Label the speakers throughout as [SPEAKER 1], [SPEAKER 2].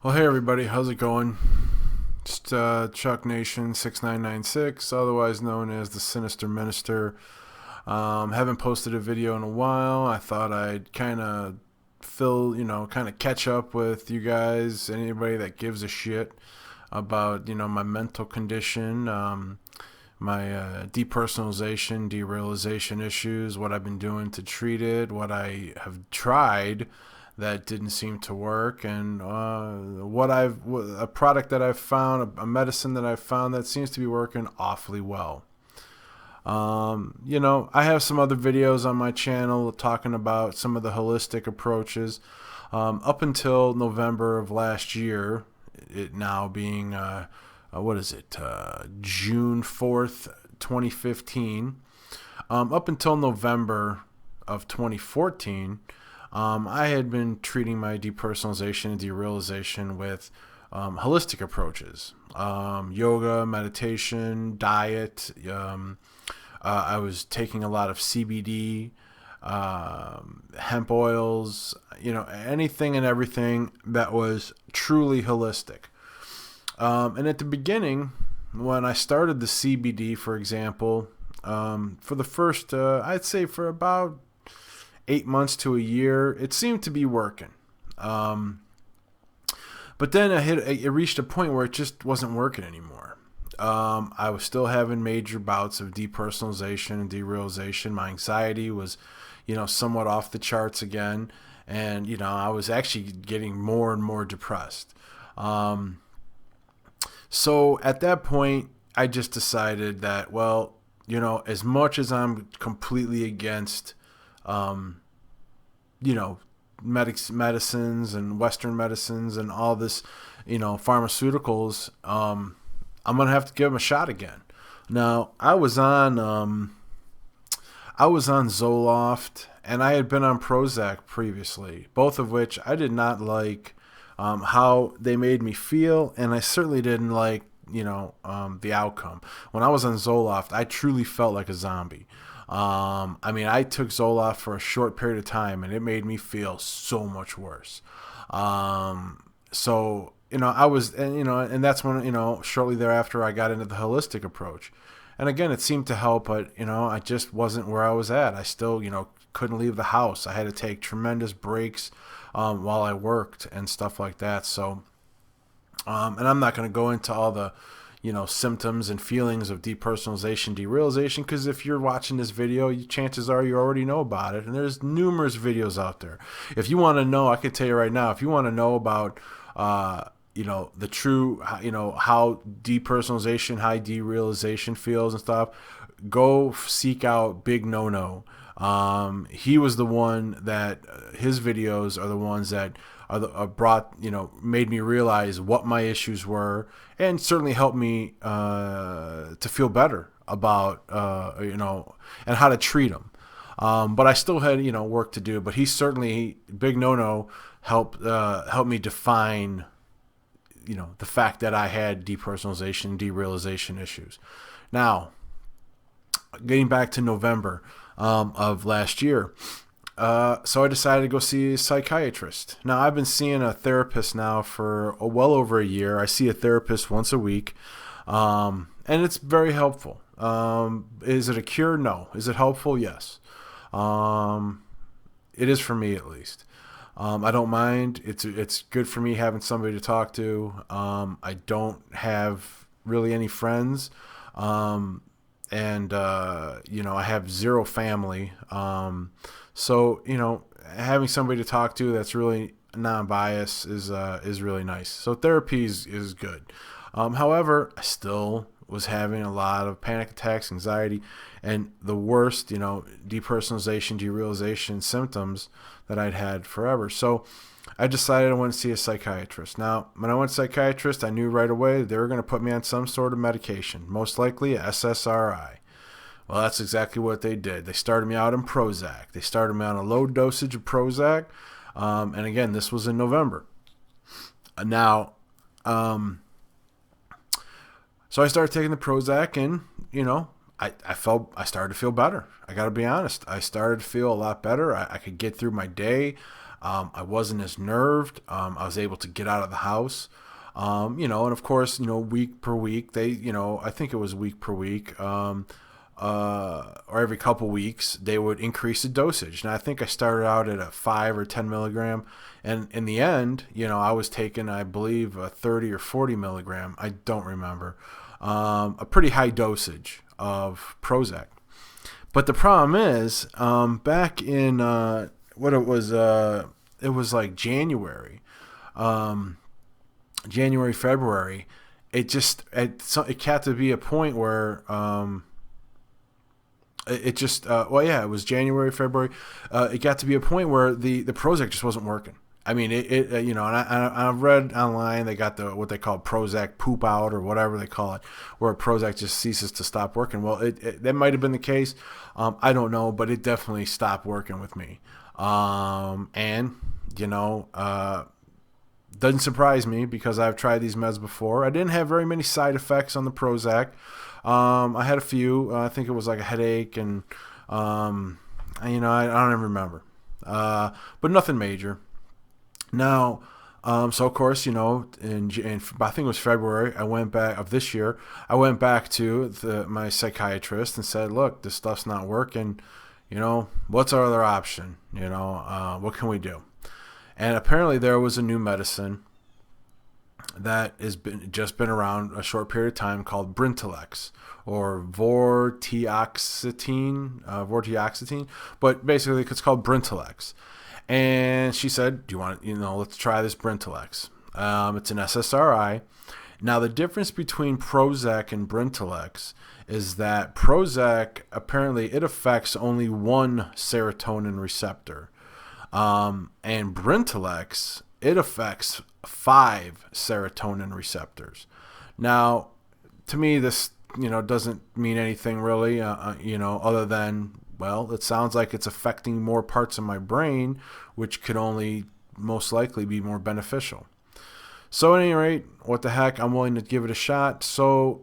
[SPEAKER 1] Well, hey everybody, how's it going? Just Chuck Nation 6996, otherwise known as the Sinister Minister. Haven't posted a video in a while. I thought I'd kind of kind of catch up with you guys, anybody that gives a shit about, my mental condition, my depersonalization, derealization issues, what I've been doing to treat it, what I have tried that didn't seem to work, and a product that I've found, a medicine that I've found that seems to be working awfully well. I have some other videos on my channel talking about some of the holistic approaches. Up until November of last year, it now being June 4th, 2015. Up until November of 2014, I had been treating my depersonalization and derealization with holistic approaches, yoga, meditation, diet. I was taking a lot of CBD, hemp oils, anything and everything that was truly holistic. And at the beginning, when I started the CBD, for example, for the first, I'd say for about 8 months to a year, it seemed to be working. But then it reached a point where it just wasn't working anymore. I was still having major bouts of depersonalization and derealization. My anxiety was, somewhat off the charts again. And, I was actually getting more and more depressed. So at that point, I just decided that, well, as much as I'm completely against medicines and Western medicines and all this, pharmaceuticals, I'm going to have to give them a shot again. Now, I was on Zoloft, and I had been on Prozac previously, both of which I did not like how they made me feel, and I certainly didn't like, the outcome. When I was on Zoloft, I truly felt like a zombie. I took Zoloft for a short period of time, and it made me feel so much worse. I was, and that's when, shortly thereafter, I got into the holistic approach. And again, it seemed to help, but, I just wasn't where I was at. I still, couldn't leave the house. I had to take tremendous breaks while I worked and stuff like that. So, and I'm not going to go into all the, symptoms and feelings of depersonalization, derealization, because if you're watching this video, chances are you already know about it. And there's numerous videos out there. If you want to know, I can tell you right now, if you want to know about, the true, how depersonalization, how derealization feels and stuff, go seek out bignoknow. He was the one that his videos are the ones that made me realize what my issues were, and certainly helped me to feel better about and how to treat them. But I still had work to do. But bignoknow helped me define the fact that I had depersonalization, derealization issues. Now, getting back to November of last year. So I decided to go see a psychiatrist. Now, I've been seeing a therapist now for well over a year. I see a therapist once a week, and it's very helpful. Is it a cure? No. Is it helpful? Yes. It is for me, at least. I don't mind. It's good for me having somebody to talk to. I don't have really any friends. I have zero family. Having somebody to talk to that's really non-biased is really nice. So therapy is good. However, I still was having a lot of panic attacks, anxiety, and the worst, depersonalization, derealization symptoms that I'd had forever. So I decided I wanted to see a psychiatrist. Now, when I went to a psychiatrist, I knew right away they were going to put me on some sort of medication, most likely a SSRI. Well, that's exactly what they did. They started me out on Prozac. They started me on a low dosage of Prozac. And again, this was in November. Now, so I started taking the Prozac, and, I started to feel better. I got to be honest. I started to feel a lot better. I could get through my day. I wasn't as nerved. I was able to get out of the house. And of course, week per week, I think it was week per week, or every couple weeks, they would increase the dosage. And I think I started out at a 5 or 10 milligram. And in the end, I was taking, I believe, a 30 or 40 milligram. I don't remember. A pretty high dosage of Prozac. But the problem is, back in, it was like January, February, it got to be a point where, it was January, February. It got to be a point where the Prozac just wasn't working. I mean, and I've read online they got what they call Prozac poop out or whatever they call it, where Prozac just ceases to stop working. Well, that might have been the case. I don't know, but it definitely stopped working with me. Doesn't surprise me because I've tried these meds before. I didn't have very many side effects on the Prozac. I had a few. I think it was like a headache and, I don't even remember. But nothing major. Now, so of course, in I think it was February, I went back of this year. I went back to my psychiatrist and said, "Look, this stuff's not working. What's our other option? What can we do?" And apparently, there was a new medicine that has just been around a short period of time called Brintellix or Vortioxetine, but basically it's called Brintellix. And she said, "Do you want let's try this Brintellix." It's an SSRI. Now, the difference between Prozac and Brintellix is that Prozac, apparently, it affects only one serotonin receptor. And Brintellix, it affects 5 serotonin receptors. Now, to me, this, doesn't mean anything really, other than, well, it sounds like it's affecting more parts of my brain, which could only most likely be more beneficial. So at any rate, what the heck, I'm willing to give it a shot. So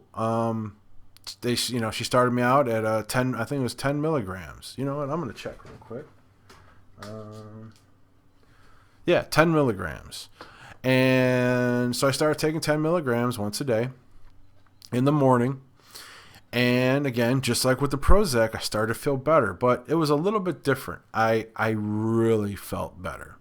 [SPEAKER 1] she started me out at 10, I think it was 10 milligrams. You know what, I'm going to check real quick. 10 milligrams. And so I started taking 10 milligrams once a day in the morning. And again, just like with the Prozac, I started to feel better, but it was a little bit different. I really felt better.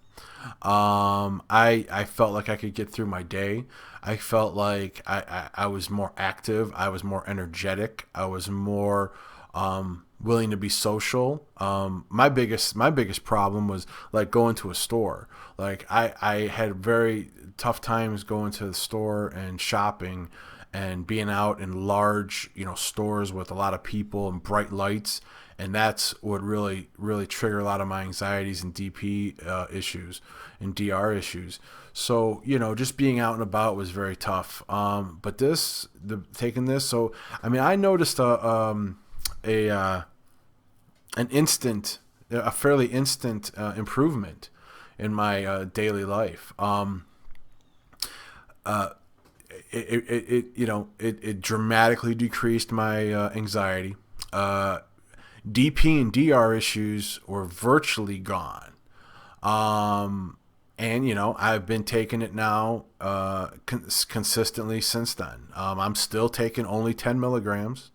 [SPEAKER 1] I felt like I could get through my day. I felt like I was more active. I was more energetic. I was more willing to be social. My biggest problem was like going to a store. Like I had very tough times going to the store and shopping and being out in large, stores with a lot of people and bright lights. And that's what really, really triggered a lot of my anxieties and DP issues and DR issues. So, just being out and about was very tough. But taking this, so, I mean, I noticed a fairly instant improvement in my daily life. It dramatically decreased my anxiety. DP and DR issues were virtually gone. And I've been taking it now consistently since then. I'm still taking only 10 milligrams.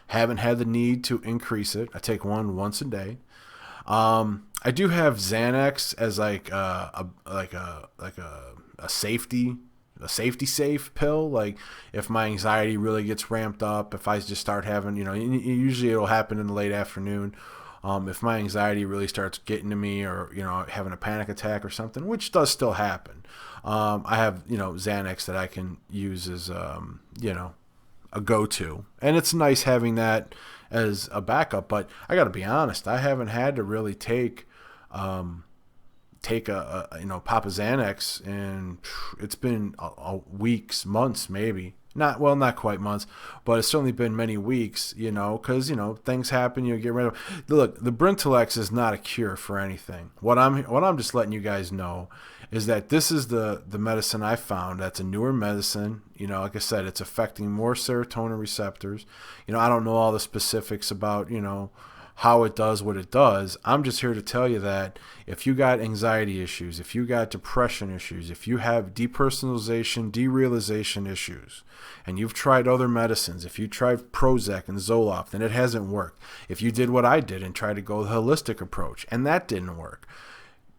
[SPEAKER 1] Haven't had the need to increase it. I take one once a day. I do have Xanax as like a safety safe pill. Like if my anxiety really gets ramped up, if I just start having, usually it'll happen in the late afternoon. If my anxiety really starts getting to me, or having a panic attack or something, which does still happen, I have Xanax that I can use as a go-to, and it's nice having that as a backup. But I got to be honest, I haven't had to really take a pop of Xanax, and it's been weeks, months, maybe. Not quite months, but it's certainly been many weeks, because, things happen, you get rid of. Look, the Brintellix is not a cure for anything. What I'm just letting you guys know is that this is the medicine I found that's a newer medicine. Like I said, it's affecting more serotonin receptors. I don't know all the specifics about, how it does what it does. I'm just here to tell you that if you got anxiety issues, if you got depression issues, if you have depersonalization, derealization issues, and you've tried other medicines, if you tried Prozac and Zoloft and it hasn't worked, if you did what I did and tried to go the holistic approach and that didn't work,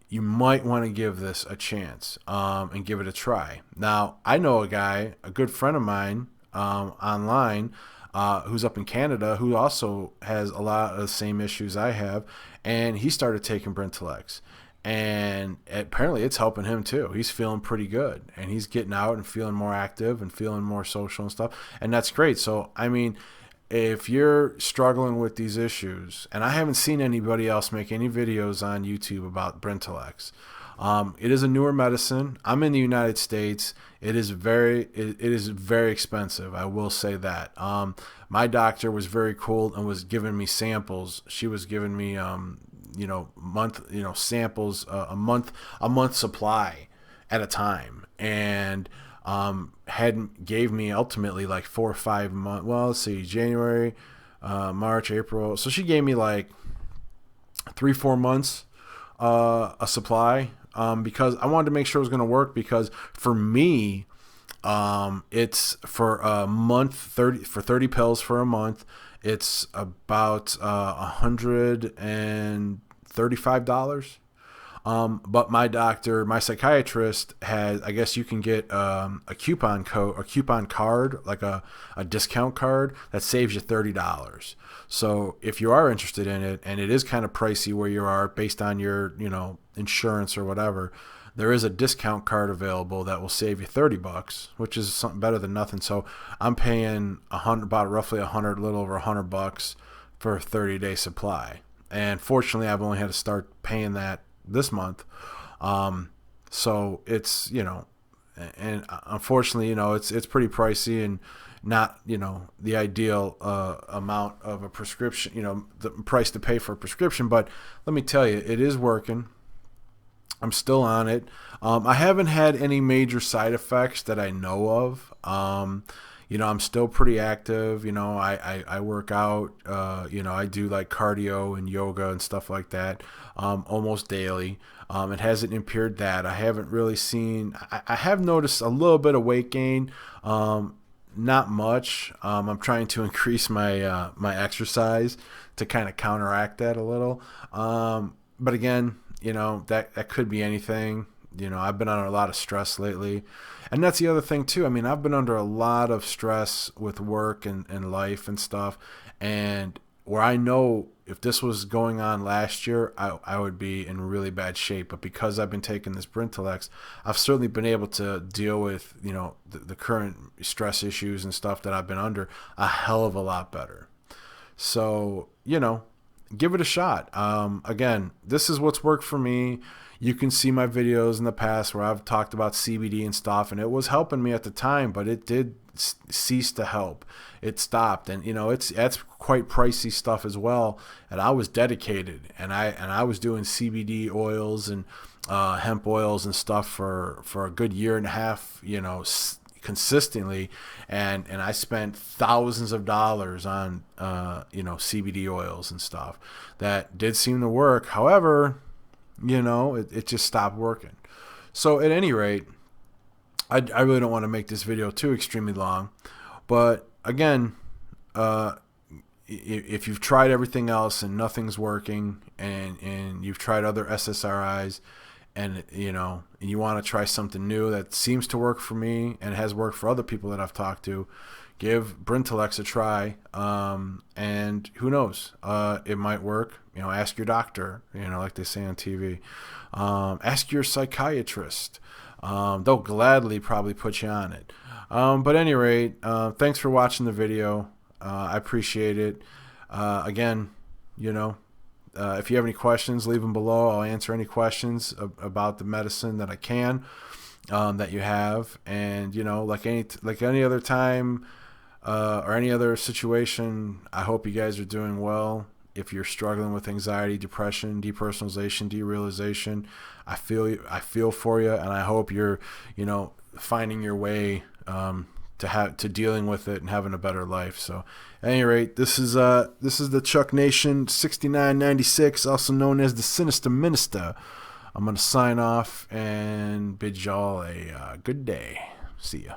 [SPEAKER 1] you might want to give this a chance and give it a try. Now, I know a guy, a good friend of mine online, who's up in Canada, who also has a lot of the same issues I have, and he started taking Brintellix. And apparently it's helping him too. He's feeling pretty good, and he's getting out and feeling more active and feeling more social and stuff, and that's great. So, I mean, if you're struggling with these issues, and I haven't seen anybody else make any videos on YouTube about Brintellix. It is a newer medicine. I'm in the United States. It is very expensive. I will say that. My doctor was very cool and was giving me samples. She was giving me samples, a month supply at a time, and gave me ultimately like 4 or 5 months. Well, let's see, January, March, April. So she gave me like 3-4 months a supply, because I wanted to make sure it was going to work, because for me, it's for a month, 30 pills for a month. It's about $135. But my doctor, my psychiatrist has, I guess you can get a coupon card, like a discount card that saves you $30. So if you are interested in it, and it is kind of pricey where you are based on your, insurance or whatever, there is a discount card available that will save you $30, which is something better than nothing. So I'm paying roughly a little over $100 for a 30-day supply. And fortunately, I've only had to start paying that this month. So it's, and unfortunately, it's pretty pricey and not, the ideal amount of a prescription, the price to pay for a prescription. But let me tell you, it is working. I'm still on it. I haven't had any major side effects that I know of. I'm still pretty active. I work out. I do like cardio and yoga and stuff like that almost daily. It hasn't impaired that. I haven't really seen. I have noticed a little bit of weight gain. Not much. I'm trying to increase my my exercise to kind of counteract that a little. But again, that could be anything. I've been under a lot of stress lately. And that's the other thing too. I mean, I've been under a lot of stress with work and life and stuff. And where I know if this was going on last year, I would be in really bad shape. But because I've been taking this Brintellix, I've certainly been able to deal with, the current stress issues and stuff that I've been under a hell of a lot better. So, give it a shot. Again, this is what's worked for me. You can see my videos in the past where I've talked about CBD and stuff, and it was helping me at the time, but it did cease to help. It stopped, and that's quite pricey stuff as well. And I was dedicated, and I was doing CBD oils and hemp oils and stuff for a good year and a half, consistently, and I spent thousands of dollars on CBD oils and stuff that did seem to work. However, it just stopped working. So at any rate, I really don't want to make this video too extremely long, but again, if you've tried everything else and nothing's working, and you've tried other SSRIs, and you want to try something new that seems to work for me and has worked for other people that I've talked to, give Brintellix a try. And who knows, it might work. Ask your doctor, like they say on TV. Ask your psychiatrist. They'll gladly probably put you on it. But at any rate, thanks for watching the video. I appreciate it. Again, if you have any questions, leave them below. I'll answer any questions about the medicine that I can, that you have. And like any other time or any other situation, I hope you guys are doing well. If you're struggling with anxiety, depression, depersonalization, derealization, I feel for you, and I hope you're finding your way to dealing with it and having a better life. So, at any rate, this is the Chuck Nation 6996, also known as the Sinister Minister. I'm gonna sign off and bid y'all a good day. See ya.